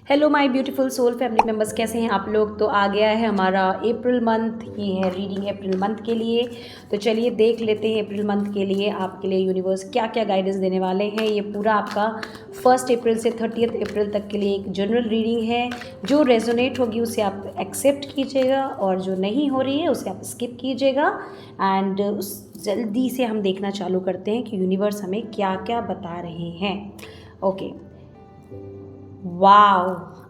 Hello my beautiful soul family members, कैसे हैं आप लोग। तो आ गया है हमारा अप्रैल मंथ, ये है रीडिंग अप्रैल मंथ के लिए। तो चलिए देख लेते हैं अप्रैल मंथ के लिए आपके लिए यूनिवर्स क्या क्या गाइडेंस देने वाले हैं। ये पूरा आपका 1 अप्रैल से 30 अप्रैल तक के लिए एक जनरल रीडिंग है। जो रेजोनेट होगी उसे आप एक्सेप्ट कीजिएगा और जो नहीं हो रही है उसे आप स्किप कीजिएगा। एंड उस जल्दी से हम देखना चालू करते हैं कि यूनिवर्स हमें क्या क्या बता रहे हैं। Okay, wow,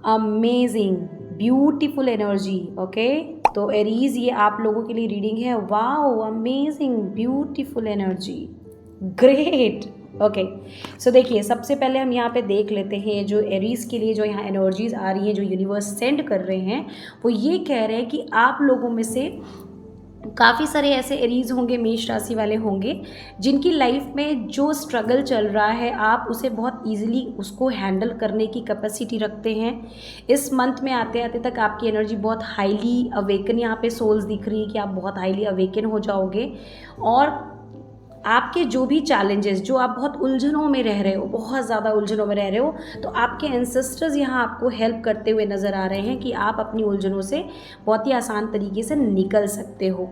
amazing, beautiful energy. Okay, तो एरीज ये आप लोगों के लिए रीडिंग है। Wow, amazing, beautiful energy, great. Okay, so देखिए सबसे पहले हम यहाँ पे देख लेते हैं जो एरीज के लिए जो यहाँ एनर्जीज आ रही हैं, जो यूनिवर्स सेंड कर रहे हैं, वो ये कह रहे हैं कि आप लोगों में से काफ़ी सारे ऐसे एरीज होंगे, मेष राशि वाले होंगे, जिनकी लाइफ में जो स्ट्रगल चल रहा है आप उसे बहुत इजीली उसको हैंडल करने की कैपेसिटी रखते हैं। इस मंथ में आते आते तक आपकी एनर्जी बहुत हाईली अवेकन, यहाँ पे सोल्स दिख रही है कि आप बहुत हाईली अवेकन हो जाओगे। और आपके जो भी चैलेंजेस, जो आप बहुत उलझनों में रह रहे हो, बहुत ज़्यादा उलझनों में रह रहे हो, तो आपके एंसेस्टर्स यहाँ आपको हेल्प करते हुए नज़र आ रहे हैं कि आप अपनी उलझनों से बहुत ही आसान तरीके से निकल सकते हो।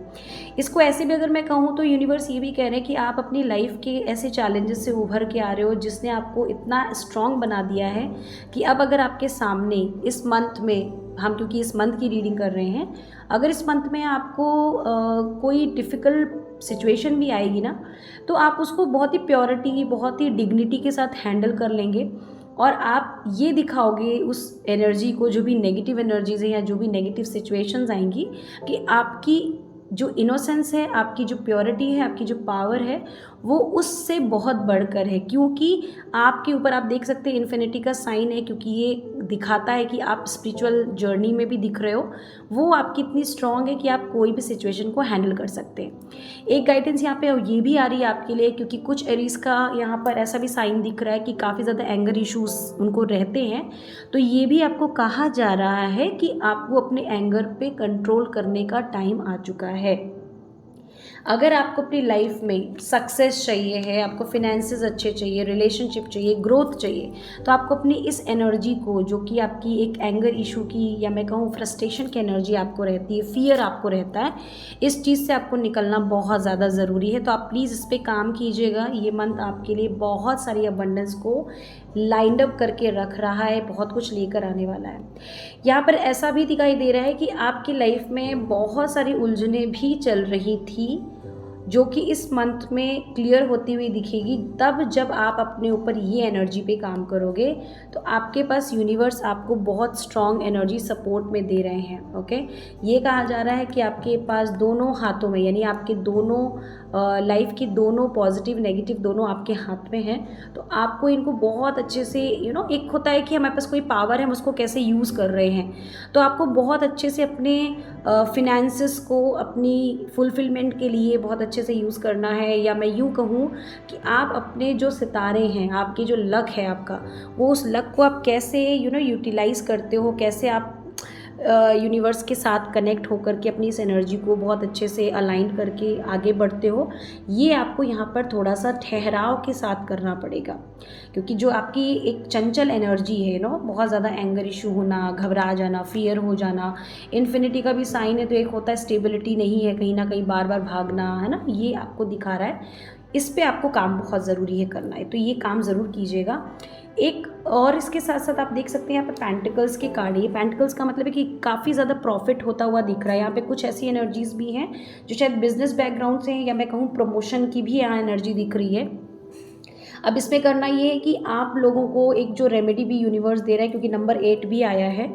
इसको ऐसे भी अगर मैं कहूँ तो यूनिवर्स ये भी कह रहे हैं कि आप अपनी लाइफ के ऐसे चैलेंजेस से उभर के आ रहे हो जिसने आपको इतना स्ट्रॉन्ग बना दिया है कि अब अगर आपके सामने इस मंथ में, हम क्योंकि इस मंथ की रीडिंग कर रहे हैं, अगर इस मंथ में आपको कोई डिफ़िकल्ट सिचुएशन भी आएगी ना, तो आप उसको बहुत ही प्योरिटी, बहुत ही डिग्निटी के साथ हैंडल कर लेंगे। और आप ये दिखाओगे उस एनर्जी को, जो भी नेगेटिव एनर्जीज हैं या जो भी नेगेटिव सिचुएशंस आएंगी, कि आपकी जो इनोसेंस है, आपकी जो प्योरिटी है, आपकी जो पावर है, वो उससे बहुत बढ़कर है। क्योंकि आपके ऊपर आप देख सकते हैं इन्फिनिटी का साइन है, क्योंकि ये दिखाता है कि आप स्पिरिचुअल जर्नी में भी दिख रहे हो। वो आपकी इतनी स्ट्रांग है कि आप कोई भी सिचुएशन को हैंडल कर सकते हैं। एक गाइडेंस यहाँ पे ये भी आ रही है आपके लिए, क्योंकि कुछ एरीज का यहाँ पर ऐसा भी साइन दिख रहा है कि काफ़ी ज़्यादा एंगर इश्यूज उनको रहते हैं। तो ये भी आपको कहा जा रहा है कि आपको अपने एंगर पे कंट्रोल करने का टाइम आ चुका है। अगर आपको अपनी लाइफ में सक्सेस चाहिए है, आपको फिनेंसेस अच्छे चाहिए, रिलेशनशिप चाहिए, ग्रोथ चाहिए, तो आपको अपनी इस एनर्जी को, जो कि आपकी एक एंगर इशू की या मैं कहूँ फ्रस्ट्रेशन की एनर्जी आपको रहती है, फियर आपको रहता है, इस चीज़ से आपको निकलना बहुत ज़्यादा ज़रूरी है। तो आप प्लीज़ इस पर काम कीजिएगा। ये मंथ आपके लिए बहुत सारी अबंडेंस को लाइंड अप करके रख रहा है, बहुत कुछ लेकर आने वाला है। यहाँ पर ऐसा भी दिखाई दे रहा है कि आपकी लाइफ में बहुत सारी उलझनें भी चल रही थी, जो कि इस मंथ में क्लियर होती हुई दिखेगी, तब जब आप अपने ऊपर ये एनर्जी पे काम करोगे। तो आपके पास यूनिवर्स आपको बहुत स्ट्रॉन्ग एनर्जी सपोर्ट में दे रहे हैं। ओके, ये कहा जा रहा है कि आपके पास दोनों हाथों में, यानी आपके दोनों लाइफ की दोनों पॉजिटिव नेगेटिव दोनों आपके हाथ में हैं। तो आपको इनको बहुत अच्छे से एक होता है कि हमारे पास कोई पावर है, हम उसको कैसे यूज़ कर रहे हैं। तो आपको बहुत अच्छे से अपने फिनेंसेस को अपनी फुलफिलमेंट के लिए बहुत अच्छे से यूज़ करना है। या मैं यूँ कहूँ कि आप अपने जो सितारे हैं, आपकी जो लक है आपका, वो उस लक को आप कैसे यूटिलाइज़ करते हो, कैसे आप यूनिवर्स के साथ कनेक्ट होकर के अपनी इस एनर्जी को बहुत अच्छे से अलाइन करके आगे बढ़ते हो, ये आपको यहाँ पर थोड़ा सा ठहराव के साथ करना पड़ेगा। क्योंकि जो आपकी एक चंचल एनर्जी है बहुत ज़्यादा एंगर इशू होना, घबरा जाना, फियर हो जाना, इन्फिनिटी का भी साइन है, तो एक होता है स्टेबिलिटी नहीं है, कहीं ना कहीं बार बार भागना, है ना, ये आपको दिखा रहा है। इस पे आपको काम बहुत ज़रूरी है करना है, तो ये काम ज़रूर कीजिएगा। एक और इसके साथ साथ आप देख सकते हैं यहाँ पे पेंटिकल्स के कार्ड है। ये पेंटिकल्स का मतलब है कि काफ़ी ज़्यादा प्रॉफिट होता हुआ दिख रहा है। यहाँ पे कुछ ऐसी एनर्जीज भी हैं जो शायद बिजनेस बैकग्राउंड से हैं, या मैं कहूँ प्रमोशन की भी यहाँ एनर्जी दिख रही है। अब इसमें करना ये है कि आप लोगों को एक जो रेमेडी भी यूनिवर्स दे रहा है, क्योंकि नंबर 8 भी आया है,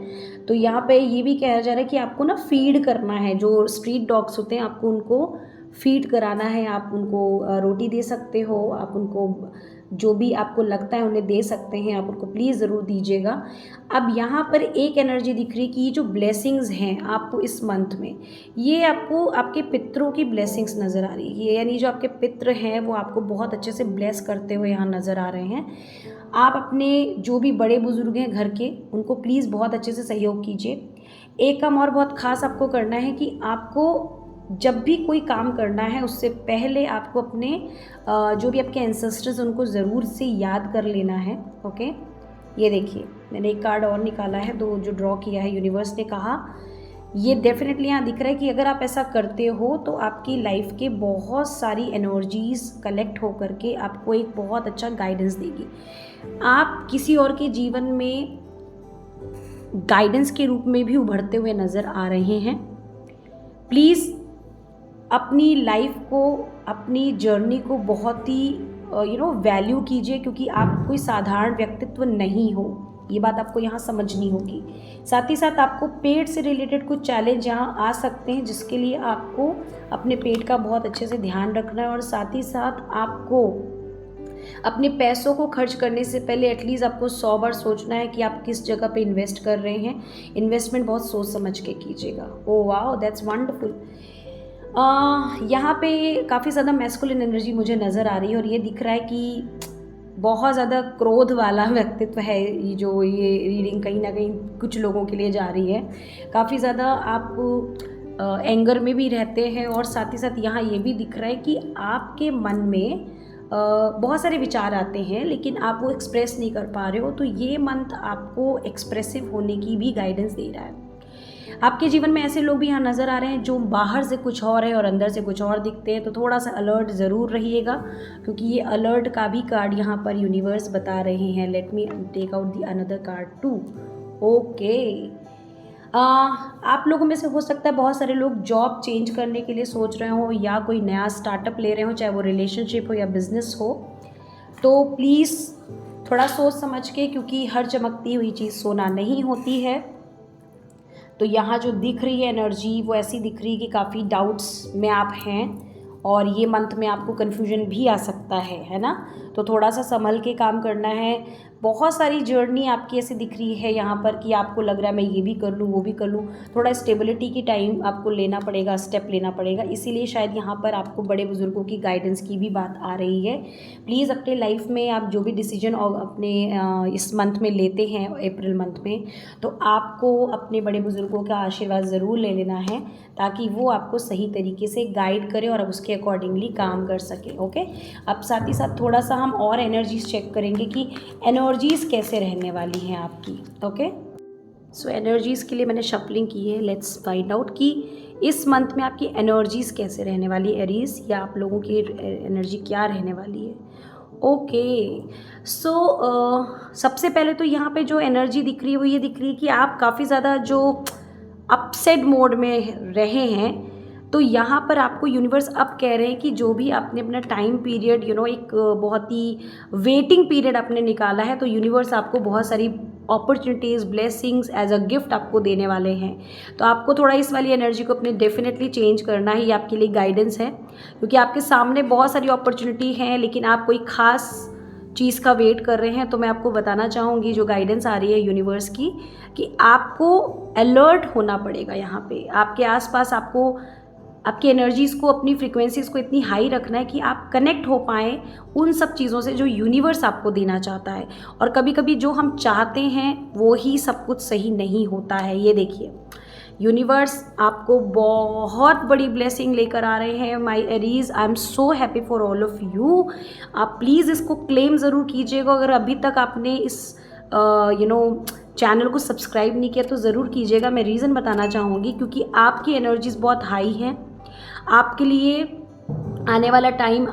तो यहाँ पे ये भी कहा जा रहा है कि आपको ना फीड करना है। जो स्ट्रीट डॉग्स होते हैं, आपको उनको फीड कराना है। आप उनको रोटी दे सकते हो, आप उनको जो भी आपको लगता है उन्हें दे सकते हैं, आप उनको प्लीज़ ज़रूर दीजिएगा। अब यहाँ पर एक एनर्जी दिख रही है कि ये जो ब्लेसिंग्स हैं आपको इस मंथ में, ये आपको आपके पितरों की ब्लेसिंग्स नज़र आ रही है। यानी जो आपके पितर हैं वो आपको बहुत अच्छे से ब्लेस करते हुए यहाँ नज़र आ रहे हैं। आप अपने जो भी बड़े बुजुर्ग हैं घर के, उनको प्लीज़ बहुत अच्छे से सहयोग कीजिए। एक काम और बहुत ख़ास आपको करना है कि आपको जब भी कोई काम करना है उससे पहले आपको अपने जो भी आपके एंसेस्टर्स उनको ज़रूर से याद कर लेना है। ओके, ये देखिए मैंने एक कार्ड और निकाला है, तो जो ड्रॉ किया है यूनिवर्स ने कहा ये डेफिनेटली यहाँ दिख रहा है कि अगर आप ऐसा करते हो तो आपकी लाइफ के बहुत सारी एनर्जीज़ कलेक्ट हो करके आपको एक बहुत अच्छा गाइडेंस देगी। आप किसी और के जीवन में गाइडेंस के रूप में भी उभरते हुए नज़र आ रहे हैं। प्लीज़ अपनी लाइफ को, अपनी जर्नी को बहुत ही वैल्यू कीजिए, क्योंकि आप कोई साधारण व्यक्तित्व नहीं हो, ये बात आपको यहाँ समझनी होगी। साथ ही साथ आपको पेट से रिलेटेड कुछ चैलेंज यहाँ आ सकते हैं, जिसके लिए आपको अपने पेट का बहुत अच्छे से ध्यान रखना है, और साथ ही साथ आपको अपने पैसों को खर्च करने से पहले एटलीस्ट आपको 100 बार सोचना है कि आप किस जगह पे इन्वेस्ट कर रहे हैं। इन्वेस्टमेंट बहुत सोच समझ के कीजिएगा। Oh wow, that's wonderful. यहाँ पे काफ़ी ज़्यादा मैस्कुलिन एनर्जी मुझे नज़र आ रही है, और ये दिख रहा है कि बहुत ज़्यादा क्रोध वाला व्यक्तित्व है ये रीडिंग कहीं ना कहीं कुछ लोगों के लिए जा रही है। काफ़ी ज़्यादा आप एंगर में भी रहते हैं, और साथ ही साथ यहाँ ये भी दिख रहा है कि आपके मन में बहुत सारे विचार आते हैं, लेकिन आप वो एक्सप्रेस नहीं कर पा रहे हो। तो ये मंथ आपको एक्सप्रेसिव होने की भी गाइडेंस दे रहा है। आपके जीवन में ऐसे लोग भी यहाँ नज़र आ रहे हैं जो बाहर से कुछ और है और अंदर से कुछ और दिखते हैं, तो थोड़ा सा अलर्ट ज़रूर रहिएगा, क्योंकि ये अलर्ट का भी कार्ड यहाँ पर यूनिवर्स बता रहे हैं। Let me take out the another card too. Okay, आप लोगों में से हो सकता है बहुत सारे लोग जॉब चेंज करने के लिए सोच रहे हो, या कोई नया स्टार्टअप ले रहे हो, चाहे वो रिलेशनशिप हो या बिजनेस हो। तो प्लीज़ थोड़ा सोच समझ के, क्योंकि हर चमकती हुई चीज़ सोना नहीं होती है। तो यहाँ जो दिख रही है एनर्जी वो ऐसी दिख रही है कि काफ़ी डाउट्स में आप हैं, और ये मंथ में आपको कन्फ्यूजन भी आ सकता है ना। तो थोड़ा सा संभल के काम करना है। बहुत सारी जर्नी आपकी ऐसी दिख रही है यहाँ पर कि आपको लग रहा है मैं ये भी कर लूँ, वो भी कर लूँ। थोड़ा स्टेबिलिटी की टाइम आपको लेना पड़ेगा, स्टेप लेना पड़ेगा। इसीलिए शायद यहाँ पर आपको बड़े बुजुर्गों की गाइडेंस की भी बात आ रही है। प्लीज़ अपने लाइफ में आप जो भी डिसीजन और अपने इस मंथ में लेते हैं, अप्रैल मंथ में, तो आपको अपने बड़े बुजुर्गों का आशीर्वाद ज़रूर ले लेना है, ताकि वो आपको सही तरीके से गाइड करें और आप उसके अकॉर्डिंगली काम कर सकें। ओके, अब साथ ही साथ थोड़ा सा हम और एनर्जीज चेक करेंगे कि एनर्जीज़ कैसे रहने वाली हैं आपकी। ओके, सो एनर्जीज़ के लिए मैंने शफलिंग की है। लेट्स फाइंड आउट कि इस मंथ में आपकी एनर्जीज़ कैसे रहने वाली है एरीज, या आप लोगों की एनर्जी क्या रहने वाली है। ओके, सो सबसे पहले तो यहाँ पे जो एनर्जी दिख रही है वो ये दिख रही है कि आप काफ़ी ज़्यादा जो अपसेट मोड में रहे हैं, तो यहाँ पर आपको यूनिवर्स अब कह रहे हैं कि जो भी आपने अपना टाइम पीरियड एक बहुत ही वेटिंग पीरियड आपने निकाला है, तो यूनिवर्स आपको बहुत सारी opportunities, blessings as a gift आपको देने वाले हैं। तो आपको थोड़ा इस वाली एनर्जी को अपने डेफिनेटली चेंज करना है। ये आपके लिए गाइडेंस है, क्योंकि आपके सामने बहुत सारी अपॉर्चुनिटी हैं, लेकिन आप कोई ख़ास चीज़ का वेट कर रहे हैं। तो मैं आपको बताना चाहूँगी जो गाइडेंस आ रही है यूनिवर्स की, कि आपको अलर्ट होना पड़ेगा। यहाँ पे आपके आसपास आपको आपकी एनर्जीज़ को, अपनी फ्रीक्वेंसीज़ को इतनी हाई रखना है कि आप कनेक्ट हो पाएँ उन सब चीज़ों से जो यूनिवर्स आपको देना चाहता है। और कभी कभी जो हम चाहते हैं वो ही सब कुछ सही नहीं होता है। ये देखिए, यूनिवर्स आपको बहुत बड़ी ब्लेसिंग लेकर आ रहे हैं। My Aries, I am so happy for all of you. आप प्लीज़ इसको क्लेम ज़रूर कीजिएगा। अगर अभी तक आपने इस चैनल को सब्सक्राइब नहीं किया तो ज़रूर कीजिएगा। मैं रीज़न बताना चाहूँगी, क्योंकि आपकी एनर्जीज़ बहुत हाई हैं। आपके लिए आने वाला टाइम,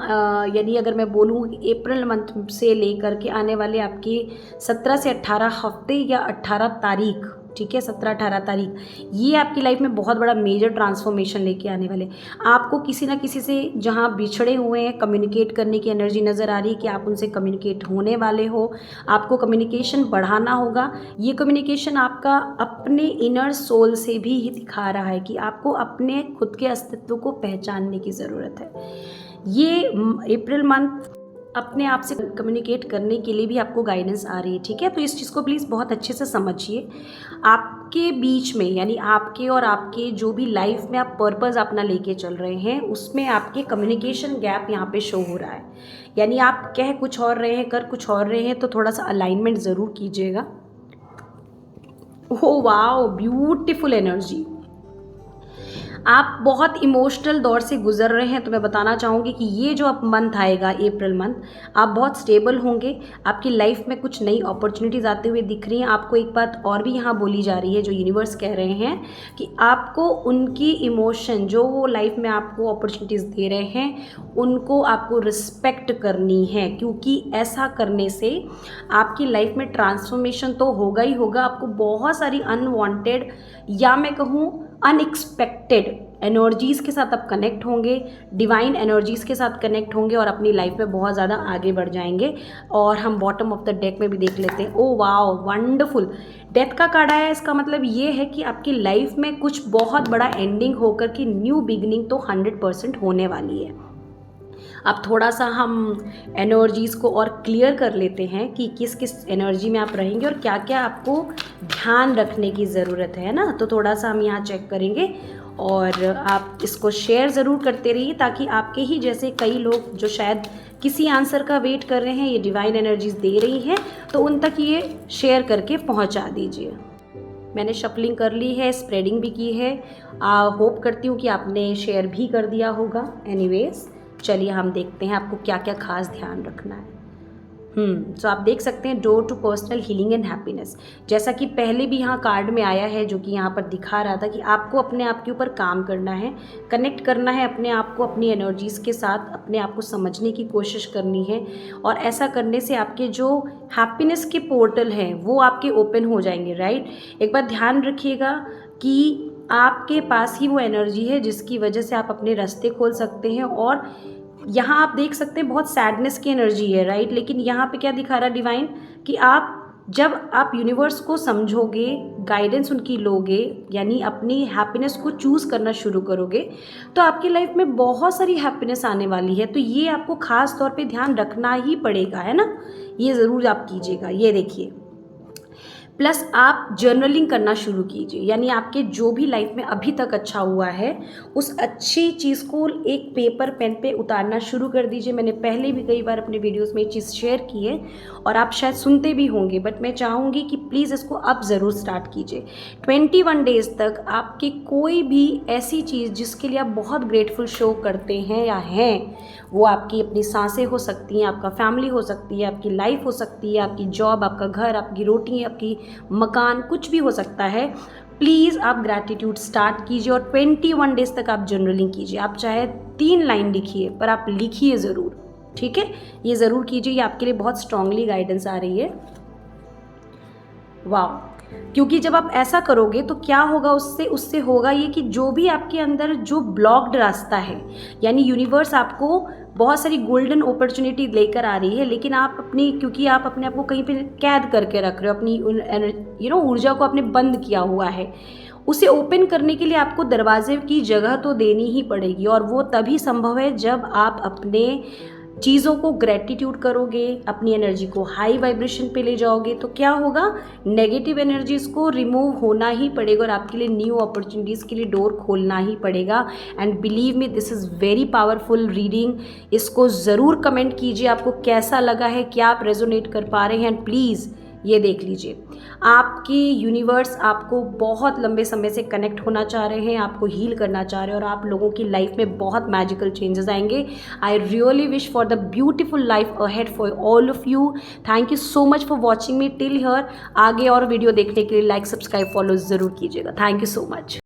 यानी अगर मैं बोलूँ अप्रैल मंथ से लेकर के आने वाले आपके 17 से 18 हफ्ते या 18 तारीख, ठीक है, 17-18 तारीख, ये आपकी लाइफ में बहुत बड़ा मेजर ट्रांसफॉर्मेशन लेके आने वाले। आपको किसी ना किसी से जहाँ बिछड़े हुए हैं कम्युनिकेट करने की एनर्जी नज़र आ रही है कि आप उनसे कम्युनिकेट होने वाले हो। आपको कम्युनिकेशन बढ़ाना होगा। ये कम्युनिकेशन आपका अपने इनर सोल से भी ये दिखा रहा है कि आपको अपने खुद के अस्तित्व को पहचानने की ज़रूरत है। ये अप्रैल मंथ अपने आप से कम्युनिकेट करने के लिए भी आपको गाइडेंस आ रही है, ठीक है। तो इस चीज़ को प्लीज़ बहुत अच्छे से समझिए। आपके बीच में, यानी आपके और आपके जो भी लाइफ में आप पर्पस अपना लेके चल रहे हैं, उसमें आपके कम्युनिकेशन गैप यहाँ पे शो हो रहा है। यानी आप कह कुछ और रहे हैं, कर कुछ और रहे हैं, तो थोड़ा सा अलाइनमेंट ज़रूर कीजिएगा। Oh wow, beautiful energy. आप बहुत इमोशनल दौर से गुजर रहे हैं, तो मैं बताना चाहूँगी कि ये जो अब मंथ आएगा, अप्रैल मंथ, आप बहुत स्टेबल होंगे। आपकी लाइफ में कुछ नई अपॉर्चुनिटीज़ आते हुए दिख रही हैं। आपको एक बात और भी यहाँ बोली जा रही है, जो यूनिवर्स कह रहे हैं कि आपको उनकी इमोशन, जो वो लाइफ में आपको अपॉर्चुनिटीज़ दे रहे हैं, उनको आपको रिस्पेक्ट करनी है, क्योंकि ऐसा करने से आपकी लाइफ में ट्रांसफॉर्मेशन तो होगा ही होगा। आपको बहुत सारी अनवांटेड या मैं कहूँ अनएक्सपेक्टेड एनर्जीज़ के साथ आप कनेक्ट होंगे, डिवाइन एनर्जीज़ के साथ कनेक्ट होंगे और अपनी लाइफ में बहुत ज़्यादा आगे बढ़ जाएंगे। और हम बॉटम ऑफ द डेक में भी देख लेते हैं। ओ वाओ, वंडरफुल, डेथ का कार्ड आया। इसका मतलब ये है कि आपकी लाइफ में कुछ बहुत बड़ा एंडिंग होकर कि न्यू बिगनिंग तो 100% होने वाली है। अब थोड़ा सा हम एनर्जीज़ को और क्लियर कर लेते हैं कि किस किस एनर्जी में आप रहेंगे और क्या क्या आपको ध्यान रखने की ज़रूरत है ना। तो थोड़ा सा हम यहाँ चेक करेंगे और आप इसको शेयर ज़रूर करते रहिए, ताकि आपके ही जैसे कई लोग जो शायद किसी आंसर का वेट कर रहे हैं, ये डिवाइन एनर्जीज़ दे रही हैं, तो उन तक ये शेयर करके पहुँचा दीजिए। मैंने शफलिंग कर ली है, स्प्रेडिंग भी की है। होप करती हूँ कि आपने शेयर भी कर दिया होगा। एनीवेज, चलिए हम देखते हैं आपको क्या क्या खास ध्यान रखना है। सो आप देख सकते हैं door to personal healing and happiness, जैसा कि पहले भी यहाँ कार्ड में आया है, जो कि यहाँ पर दिखा रहा था कि आपको अपने आप के ऊपर काम करना है, कनेक्ट करना है अपने आप को अपनी एनर्जीज़ के साथ, अपने आप को समझने की कोशिश करनी है। और ऐसा करने से आपके जो हैप्पीनेस के पोर्टल हैं वो आपके ओपन हो जाएंगे, राइट। एक बात ध्यान रखिएगा कि आपके पास ही वो एनर्जी है जिसकी वजह से आप अपने रास्ते खोल सकते हैं। और यहाँ आप देख सकते हैं बहुत सैडनेस की एनर्जी है, राइट। लेकिन यहाँ पे क्या दिखा रहा है डिवाइन, कि आप जब आप यूनिवर्स को समझोगे, गाइडेंस उनकी लोगे, यानी अपनी हैप्पीनेस को चूज़ करना शुरू करोगे, तो आपकी लाइफ में बहुत सारी हैप्पीनेस आने वाली है। तो ये आपको ख़ास तौर पे ध्यान रखना ही पड़ेगा, है ना। ये ज़रूर आप कीजिएगा। ये देखिए, प्लस आप जर्नलिंग करना शुरू कीजिए, यानी आपके जो भी लाइफ में अभी तक अच्छा हुआ है उस अच्छी चीज़ को एक पेपर पेन पे उतारना शुरू कर दीजिए। मैंने पहले भी कई बार अपने वीडियोस में ये चीज़ शेयर की है और आप शायद सुनते भी होंगे, बट मैं चाहूँगी कि प्लीज़ इसको अब ज़रूर स्टार्ट कीजिए। 21 डेज़ तक आपकी कोई भी ऐसी चीज़ जिसके लिए आप बहुत ग्रेटफुल शो करते हैं या हैं, वो आपकी अपनी सांसें हो सकती हैं, आपका फैमिली हो सकती है, आपकी लाइफ हो सकती है, आपकी जॉब, आपका घर, आपकी रोटी, आपकी मकान, कुछ भी हो सकता है। प्लीज़ आप ग्रैटिट्यूड स्टार्ट कीजिए और 21 डेज़ तक आप जर्नलिंग कीजिए। आप चाहे 3 लाइन लिखिए, पर आप लिखिए ज़रूर, ठीक है। ये ज़रूर कीजिए, ये आपके लिए बहुत स्ट्रांगली गाइडेंस आ रही है। वाह, क्योंकि जब आप ऐसा करोगे तो क्या होगा, उससे होगा ये कि जो भी आपके अंदर जो ब्लॉक्ड रास्ता है, यानी यूनिवर्स आपको बहुत सारी गोल्डन अपॉर्चुनिटी लेकर आ रही है, लेकिन आप क्योंकि आप अपने आप को कहीं पे कैद करके रख रहे हो, अपनी ऊर्जा को आपने बंद किया हुआ है, उसे ओपन करने के लिए आपको दरवाजे की जगह तो देनी ही पड़ेगी। और वो तभी संभव है जब आप अपने चीज़ों को ग्रेटिट्यूड करोगे, अपनी एनर्जी को हाई वाइब्रेशन पे ले जाओगे, तो क्या होगा, नेगेटिव एनर्जीज़ को रिमूव होना ही पड़ेगा और आपके लिए न्यू अपॉर्चुनिटीज़ के लिए डोर खोलना ही पड़ेगा। And believe me, this is very powerful reading. इसको ज़रूर कमेंट कीजिए आपको कैसा लगा है, क्या आप रेजोनेट कर पा रहे हैं। एंड प्लीज़ ये देख लीजिए, आपकी यूनिवर्स आपको बहुत लंबे समय से कनेक्ट होना चाह रहे हैं, आपको हील करना चाह रहे हैं और आप लोगों की लाइफ में बहुत मैजिकल चेंजेस आएंगे। I really wish for the beautiful life ahead for all of you. Thank you so much for watching me till here. आगे और वीडियो देखने के लिए लाइक, सब्सक्राइब, फॉलो ज़रूर कीजिएगा। Thank you so much.